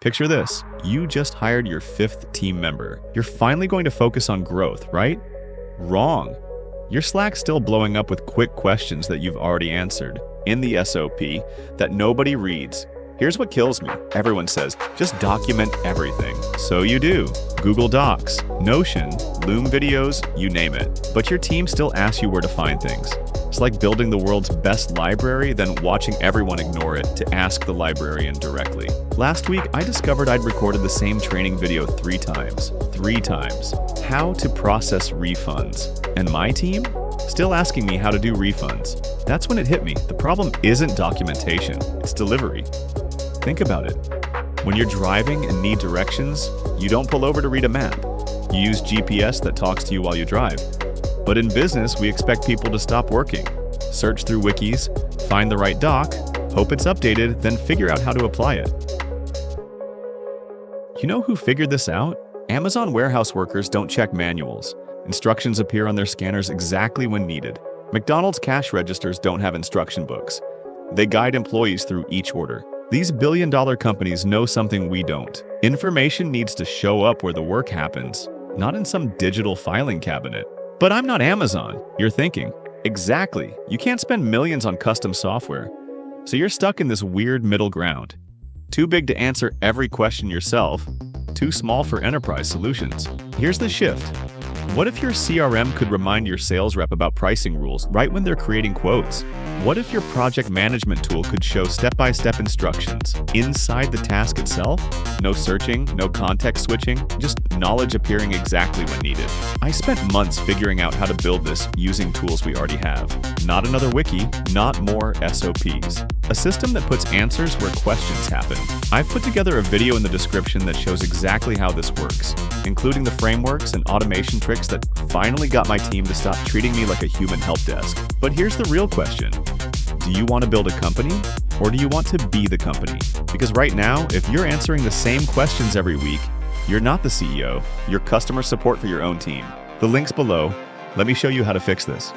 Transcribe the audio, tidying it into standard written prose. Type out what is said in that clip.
Picture this. You just hired your 5th team member. You're finally going to focus on growth, right? Wrong. Your Slack's still blowing up with quick questions that you've already answered in the SOP that nobody reads. Here's what kills me. Everyone says, just document everything. So you do. Google Docs, Notion, Loom videos, you name it. But your team still asks you where to find things. It's like building the world's best library, then watching everyone ignore it to ask the librarian directly. Last week, I discovered I'd recorded the same training video 3 times. 3 times. How to process refunds. And my team? Still asking me how to do refunds. That's when it hit me. The problem isn't documentation, it's delivery. Think about it. When you're driving and need directions, you don't pull over to read a map. You use GPS that talks to you while you drive. But in business, we expect people to stop working, search through wikis, find the right doc, hope it's updated, then figure out how to apply it. You know who figured this out? Amazon warehouse workers don't check manuals. Instructions appear on their scanners exactly when needed. McDonald's cash registers don't have instruction books. They guide employees through each order. These billion-dollar companies know something we don't. Information needs to show up where the work happens, not in some digital filing cabinet. But I'm not Amazon, you're thinking. Exactly. You can't spend millions on custom software. So you're stuck in this weird middle ground. Too big to answer every question yourself, too small for enterprise solutions. Here's the shift. What if your CRM could remind your sales rep about pricing rules right when they're creating quotes? What if your project management tool could show step-by-step instructions inside the task itself? No searching, no context switching, just knowledge appearing exactly when needed. I spent months figuring out how to build this using tools we already have. Not another wiki, not more SOPs. A system that puts answers where questions happen. I've put together a video in the description that shows exactly how this works, including the frameworks and automation tricks that finally got my team to stop treating me like a human help desk. But here's the real question. Do you want to build a company, or do you want to be the company? Because right now, if you're answering the same questions every week, you're not the CEO, you're customer support for your own team. The link's below. Let me show you how to fix this.